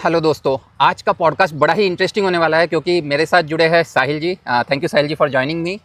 Hello दोस्तों, आज का पॉडकास्ट बड़ा ही इंटरेस्टिंग होने वाला है क्योंकि मेरे साथ जुड़े हैं Sahil ji. Thank you Sahil ji for joining me.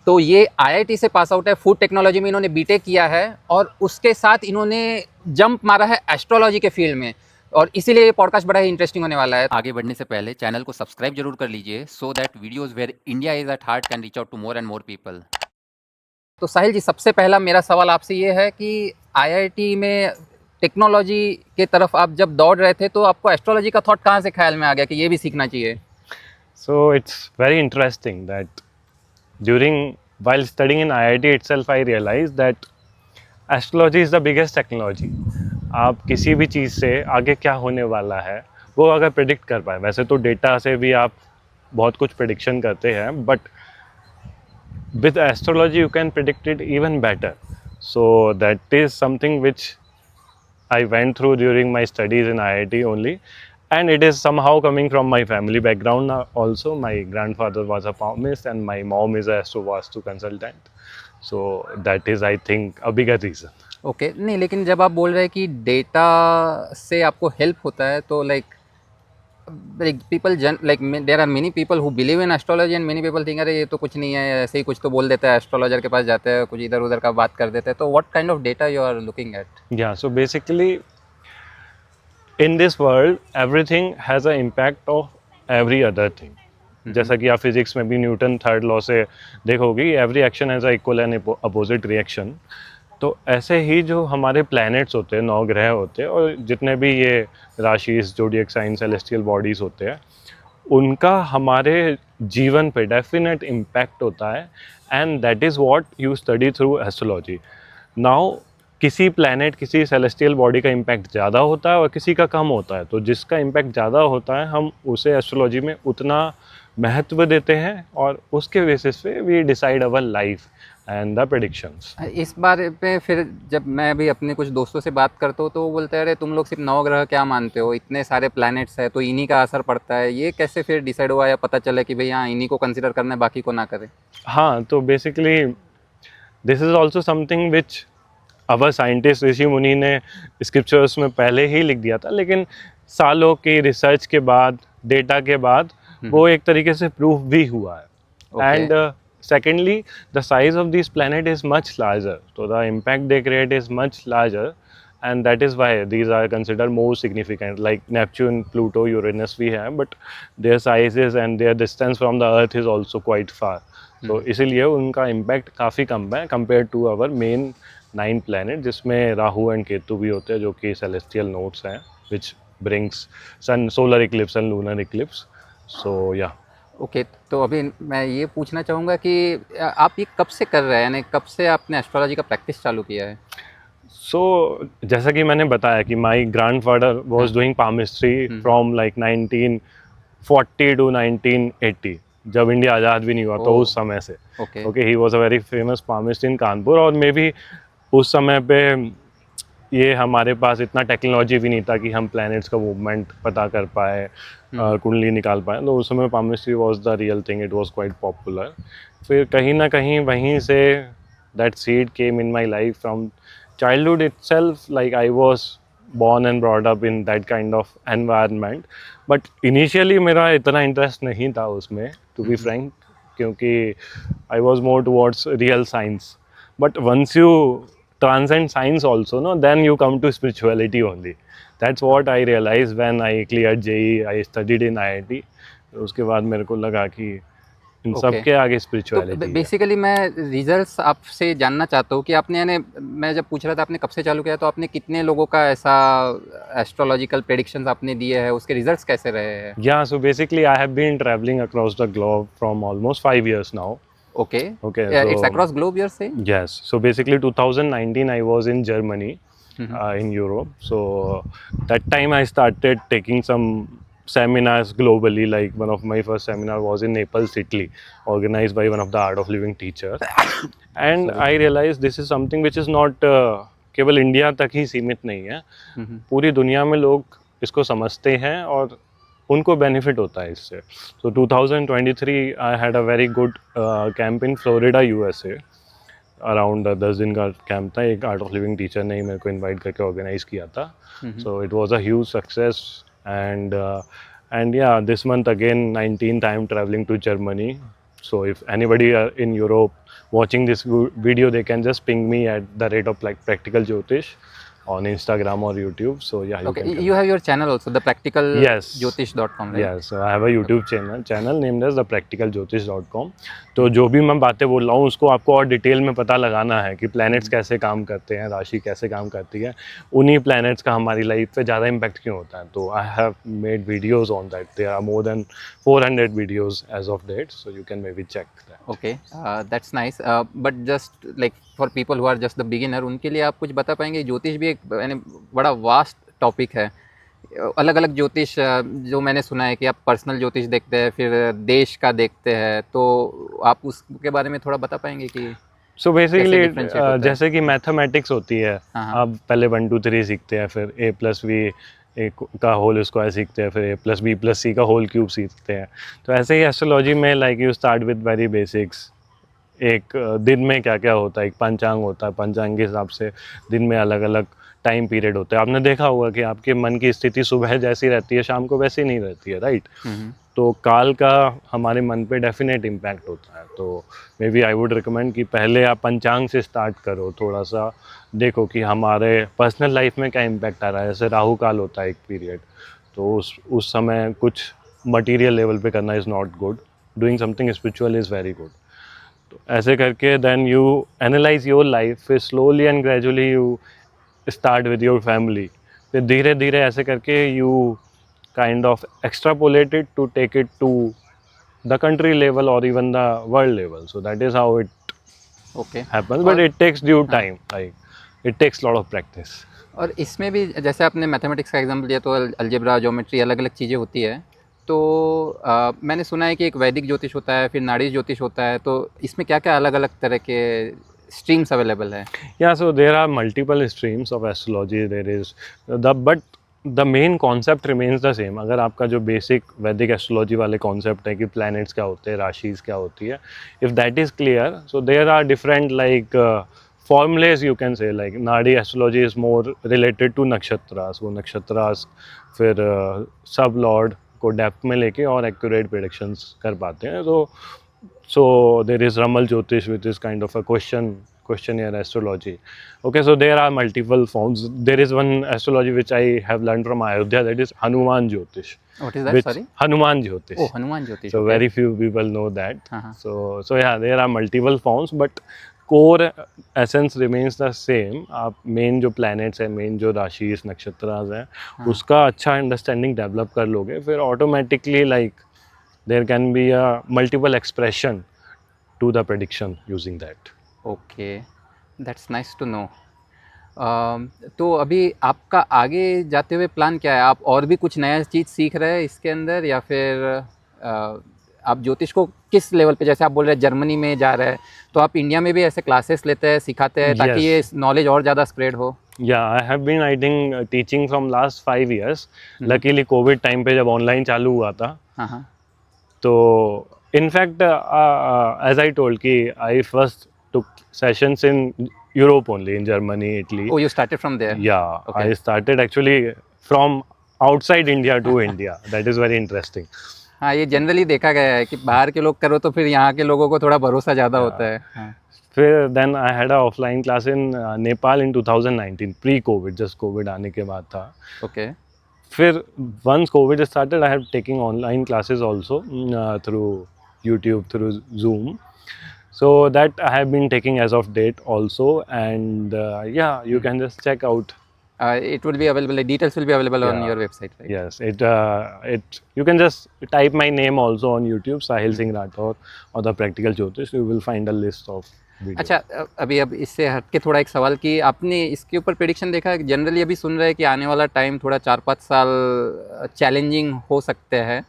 तो ये आईआईटी से पास आउट है, फूड टेक्नोलॉजी में इन्होंने बीटेक किया है और उसके साथ इन्होंने जंप मारा है एस्ट्रोलॉजी के फील्ड में, और इसीलिए ये पॉडकास्ट बड़ा ही इंटरेस्टिंग होने वाला है। आगे बढ़ने से पहले चैनल को सब्सक्राइब जरूर कर लीजिए so that videos where India is at heart can reach out to more and more people. तो साहिल जी, सबसे पहला मेरा सवाल आपसे ये है कि आईआईटी में टेक्नोलॉजी के तरफ आप जब दौड़ रहे थे तो आपको एस्ट्रोलॉजी का थॉट कहाँ से ख्याल में आ गया कि ये भी सीखना चाहिए? So it's very interesting that while studying in IIT itself, I realized that astrology is the biggest technology. आप किसी भी चीज़ से आगे क्या होने वाला है वो अगर प्रिडिक्ट कर पाए, वैसे तो डेटा से भी आप बहुत कुछ प्रिडिक्शन करते हैं, but with astrology you can predict it even better. So that is something which I went through during my studies in IIT only, and it is somehow coming from my family background also. My grandfather was a palmist and my mom is a astrovastu consultant, so that is, I think, a bigger reason. Okay, नहीं लेकिन जब आप बोल रहे हैं कि data से आपको हेल्प होता है तो people there are many people who believe in astrology and many people think अरे ये तो कुछ नहीं है, ऐसे ही कुछ तो बोल देता है, एस्ट्रोलॉजर के पास जाते हैं, कुछ इधर उधर का बात कर देते हैं। तो what kind of data you are looking at? Yeah, so basically in this world everything has an impact of every other thing. जैसा कि आप फिजिक्स में भी न्यूटन थर्ड लॉ से देखोगे, every action has a equal and opposite reaction. तो ऐसे ही जो हमारे प्लैनेट्स होते हैं, 9 ग्रह होते हैं, और जितने भी ये राशि जोडियक साइन सेलेस्टियल बॉडीज़ होते हैं, उनका हमारे जीवन पे डेफिनेट इम्पैक्ट होता है, and that is what you study through astrology. Now किसी प्लैनेट, किसी सेलेस्टियल बॉडी का इम्पैक्ट ज़्यादा होता है और किसी का कम होता है, तो जिसका इम्पैक्ट ज़्यादा होता है हम उसे एस्ट्रोलॉजी में उतना महत्व देते हैं, और उसके बेसिस पे we decide our life and the predictions. इस बारे पे फिर जब मैं भी अपने कुछ दोस्तों से बात करता हूँ तो वो बोलते हैं अरे तुम लोग सिर्फ 9 ग्रह क्या मानते हो, इतने सारे प्लैनेट्स है तो इन्हीं का असर पड़ता है। ये कैसे फिर डिसाइड हुआ या पता चला कि भाई हाँ इन्हीं को कंसिडर करना है, बाकी को ना करें? हाँ, तो basically this is also something which our scientist ऋषि मुनि ने स्क्रिप्चर्स में पहले ही लिख दिया था, लेकिन सालों की रिसर्च के बाद, डेटा के बाद, वो एक तरीके से प्रूफ भी हुआ है। And secondly, the size of this planet is much larger, so the impact they create is much larger, and that is why these are considered more significant. Like Neptune, Pluto, Uranus we have, but their sizes and their distance from the earth is also quite far, so इसीलिए उनका impact काफ़ी कम है compared to our main 9 planet, जिसमें Rahu and Ketu भी होते हैं जो कि celestial nodes हैं, which brings sun solar eclipse and lunar eclipse. So yeah. Okay, तो अभी मैं ये पूछना चाहूँगा कि आप ये कब से कर रहे हैं, यानी कब से आपने एस्ट्रोलॉजी का प्रैक्टिस चालू किया है? So, जैसा कि मैंने बताया कि my grandfather was doing palmistry from like 1940 to 1980, जब इंडिया आज़ाद भी नहीं हुआ तो उस समय से। Okay, he was a very famous palmist in Kanpur, और मे बी उस समय पे ये हमारे पास इतना टेक्नोलॉजी भी नहीं था कि हम प्लैनेट्स का मूवमेंट पता कर पाए, कुंडली निकाल पाए, तो उस समय palmistry was the real thing, it was quite popular. फिर कहीं ना कहीं वहीं say that seed came in my life from childhood itself. Like I was born and brought up in that kind of environment, but initially मेरा इतना interest नहीं था उसमें, to be frank, क्योंकि I was more towards real science. But once you transcend science also, no, then you come to spirituality only. That's what I realized when I cleared JEE. I studied in IIT. उसके बाद मेरे को लगा कि इन सब के आगे spirituality तो बेसिकली मैं रिजल्ट्स आपसे जानना चाहता हूँ कि आपने, यानी मैं जब पूछ रहा था आपने कब से चालू किया, तो आपने कितने लोगों का ऐसा एस्ट्रोलॉजिकल प्रेडिक्शंस आपने दिए हैं, उसके रिजल्ट्स कैसे रहे हैं? या so basically I have been travelling across the globe from almost 5 years now. Okay. Okay, It's across globe, you're saying? Yes. So basically 2019 I was in Germany, in Europe. So that time I started taking some seminars globally. Like one of my first seminar was in Naples, Italy, organized by one of the Art of Living teacher. And I realized this is something which is not केवल India तक ही सीमित नहीं है, पूरी दुनिया में लोग इसको समझते हैं और उनको बेनिफिट होता है इससे। तो 2023 I had a very good camp in Florida, USA. Around 10 दिन का कैंप था, एक आर्ट ऑफ लिविंग टीचर ने ही मेरे को इनवाइट करके ऑर्गेनाइज किया था। So it was a huge success and yeah, this month again 19th I am traveling to Germany. So if anybody are in Europe watching this video, they can just ping me at the rate of like Practical Jyotish on Instagram or YouTube. So yeah, you Okay, can you have your channel also, the Yes. practicalJyotish.com, right? Yes, so I have a YouTube channel named as the practicalJyotish.com. तो जो भी मैं बातें बोल रहा हूँ उसको आपको और डिटेल में पता लगाना है कि प्लैनेट्स कैसे काम करते हैं, राशि कैसे काम करती है, उन्हीं प्लैनेट्स का हमारी लाइफ पे ज़्यादा इम्पैक्ट क्यों होता है. तो I have made videos on that. There are more than 400 videos as of date, so you can maybe check that. Okay, that's nice. But just like for people who are just the beginner, उनके लिए आप कुछ बता पाएंगे? ज्योतिष भी एक यानी बड़ा वास्ट टॉपिक है. अलग अलग ज्योतिष जो मैंने सुना है कि आप पर्सनल ज्योतिष देखते हैं, फिर देश का देखते हैं, तो आप उसके बारे में थोड़ा बता पाएंगे कि सो बेसिकली differentiate होता है? जैसे कि मैथमेटिक्स होती है, हाँ. आप पहले 1 2 3 सीखते हैं, फिर a+b का होल स्क्वायर सीखते हैं, फिर a+b+c का होल क्यूब सीखते हैं. तो ऐसे ही एस्ट्रोलॉजी में like you start with very basics. एक दिन में क्या क्या होता है, एक पंचांग होता है, पंचांग के हिसाब से दिन में अलग अलग टाइम पीरियड होता है. आपने देखा होगा कि आपके मन की स्थिति सुबह जैसी रहती है शाम को वैसी नहीं रहती है, राइट? तो काल का हमारे मन पे डेफिनेट इम्पैक्ट होता है. तो maybe I would recommend कि पहले आप पंचांग से स्टार्ट करो, थोड़ा सा देखो कि हमारे पर्सनल लाइफ में क्या इम्पैक्ट आ रहा है. जैसे राहु काल होता है एक पीरियड, तो उस समय कुछ मटीरियल लेवल पे करना is not good. Doing something spiritual is very good. तो ऐसे करके then you analyse your life, फिर slowly and gradually you start with your family. फिर धीरे धीरे ऐसे करके you kind of extrapolate it to take it to the country level or even the world level. So that is how it okay. happens, but it takes due time. Like it takes lot of practice. और इसमें भी जैसे आपने mathematics का example दिया, तो algebra, geometry, अलग अलग चीज़ें होती है. तो मैंने सुना है कि एक वैदिक ज्योतिष होता है, फिर नाड़ी ज्योतिष होता है. तो इसमें क्या क्या अलग अलग तरह के स्ट्रीम्स अवेलेबल है? Yeah, so there are multiple streams of astrology. There is but the main concept remains the same. अगर आपका जो बेसिक वैदिक एस्ट्रोलॉजी वाले कॉन्सेप्ट है कि प्लैनेट्स क्या होते हैं, राशिज क्या होती है, if that is clear, so there are different like formulas you can say. Like नाड़ी astrology is more related to nakshatras. वो नक्षत्रास फिर सब लॉर्ड को डेप्थ में लेके और एक्यूरेट प्रेडिक्शंस कर पाते हैं. So there is Ramal Jyotish, which is kind of a questionnaire astrology. Okay, so there are multiple forms. There is one astrology which I have learned from Ayodhya, that is Hanuman Jyotish. What is that? Which Sorry? Hanuman Jyotish. Oh, Hanuman Jyotish. So okay. very few people know that. Uh-huh. So yeah, there are multiple forms, but core essence remains the same. आप main जो planets है, main जो राशि नक्षत्रास हैं, उसका अच्छा understanding develop कर लोगे, फिर automatically like there can be a multiple expression to the prediction using that. Okay, that's nice to know. तो अभी आपका आगे जाते हुए प्लान क्या है? आप और भी कुछ नया चीज़ सीख रहे हैं इसके अंदर, या फिर आप ज्योतिष को किस लेवल पे, जैसे आप बोल रहे हैं जर्मनी में जा रहे हैं, तो आप इंडिया में भी ऐसे क्लासेस लेते हैं, सिखाते हैं, ताकि ये नॉलेज और ज़्यादा स्प्रेड हो? Yeah, I have been teaching from last 5 years. Luckily Covid time पे जब ऑनलाइन चालू हुआ था, हाँ. तो इनफैक्ट एज आई टोल्ड कि आई first took sessions in Europe only, in Germany, Italy. Oh, you started from there? Yeah, Okay. I started actually from outside India to India. That is very interesting. हाँ, ये generally देखा गया है कि बाहर के लोग करो तो फिर यहाँ के लोगों को थोड़ा भरोसा ज़्यादा होता है. हाँ. फिर then I had a offline class in Nepal in 2019, pre-COVID, just COVID आने के बाद था. Okay. फिर once COVID started, I have taking online classes also through YouTube, through Zoom. So that I have been taking as of date also, and yeah, you can just check out. It will be available. The details will be available on Yeah. your website, right? Yes, it you can just type my name also on YouTube, Sahil Singh Rathor, or the Practical Jyotish. You will find a list of videos. अच्छा, अब इससे हट के थोड़ा एक सवाल कि आपने इसके ऊपर प्रेडिक्शन देखा है? जनरली अभी सुन रहे हैं कि आने वाला टाइम थोड़ा 4-5 साल चैलेंजिंग हो सकते हैं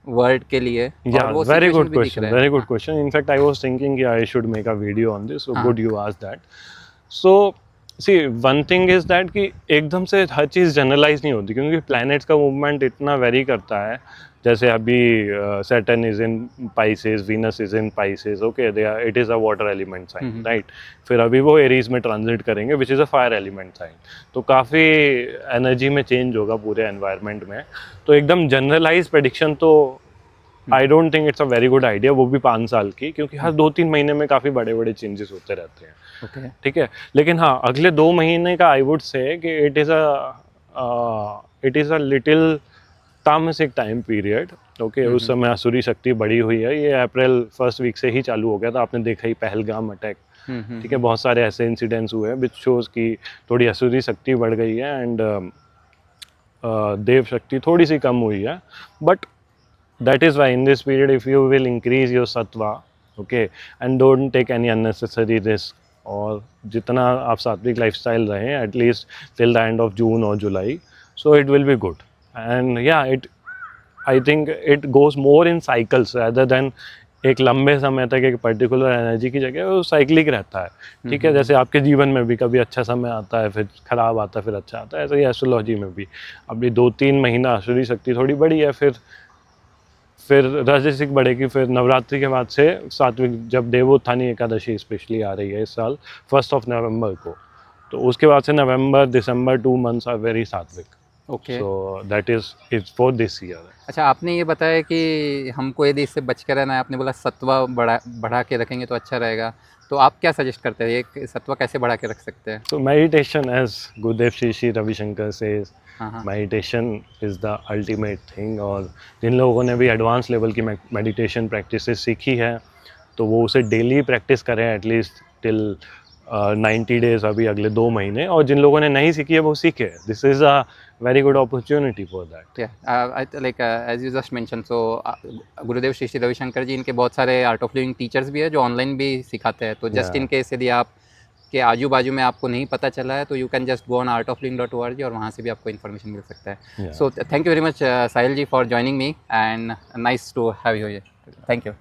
वर्ल्ड के लिए. Yeah, very good question. Very good question. In fact, I was thinking I should make a video on this. So good you asked that. So see, one thing is that कि एकदम से हर चीज़ generalise नहीं होती, क्योंकि planets का movement इतना very करता है. जैसे अभी Saturn is in Pisces, Venus is in Pisces, okay, they are, it is a water element sign, right. फिर अभी वो एरीज में ट्रांजिट करेंगे which is a fire element sign, तो काफ़ी एनर्जी में चेंज होगा पूरे एनवायरनमेंट में। तो एकदम जनरलाइज प्रेडिक्शन तो I don't think it's a very good idea, वो भी 5 साल की, क्योंकि हर 2-3 महीने में काफ़ी बड़े बड़े चेंजेस होते रहते हैं, ओके। ठीक है। लेकिन हाँ, अगले 2 महीने का आई वुड से कि इट इज़ अ लिटिल तामसिक टाइम पीरियड, ओके। उस समय आसुरी शक्ति बढ़ी हुई है, ये अप्रैल फर्स्ट वीक से ही चालू हो गया था, आपने देखा ही पहलगाम अटैक, ठीक है, बहुत सारे ऐसे इंसिडेंट्स हुए हैं विच शोज़ कि थोड़ी आसुरी शक्ति बढ़ गई है एंड देव शक्ति थोड़ी सी कम हुई है। But that is why in this period if you will increase your sattva, okay, and don't take any unnecessary risk, और जितना आप सात्विक लाइफस्टाइल रहें at least till the end of June or July, so it will be good. And yeah, I think it goes more in cycles rather than एक लंबे समय तक एक पर्टिकुलर एनर्जी की जगह वो साइक्लिक रहता है, ठीक है। जैसे आपके जीवन में भी कभी अच्छा समय आता है, फिर खराब आता है, फिर अच्छा आता है, ऐसे ही एस्ट्रोलॉजी में भी अभी 2-3 महीना आसुरी शक्ति थोड़ी बड़ी है, फिर राजसिक बढ़ेगी, फिर नवरात्रि के बाद से सात्विक, जब देवोत्थानी एकादशी स्पेशली आ रही है इस साल 1 नवंबर को, तो उसके बाद से नवंबर दिसंबर 2 मंथ्स आर वेरी सात्विक, okay. So that is it's for this year. अच्छा, आपने ये बताया कि हमको यदि इससे बच के रहना है, आपने बोला सत्वा बढ़ा के रखेंगे तो अच्छा रहेगा, तो आप क्या सजेस्ट करते हैं, ये सत्वा कैसे बढ़ा के रख सकते हैं? So meditation, as Gurudev Shri Ravi Shankar says, हाँ। meditation is the ultimate thing। और जिन लोगों ने भी एडवांस लेवल की मेडिटेशन प्रैक्टिसेस सीखी है तो वो उसे डेली प्रैक्टिस करें एटलीस्ट टिल 90 डेज, अभी अगले 2 महीने। और जिन लोगों ने नहीं सीखी है वो सीखे, this is a very good opportunity for that. As you just mention, so Gurudev Shri Shri Ravishankar जी, इनके बहुत सारे आर्ट ऑफ लिविंग टीचर्स भी है जो ऑनलाइन भी सिखाते हैं, तो जस्ट इन केस यदि आप के आजू बाजू में आपको नहीं पता चला है तो you can just go on artofliving.org और वहाँ से भी आपको इन्फॉर्मेशन मिल सकता है। So thank you very much Sahil ji for joining me and nice to have you here. Thank you.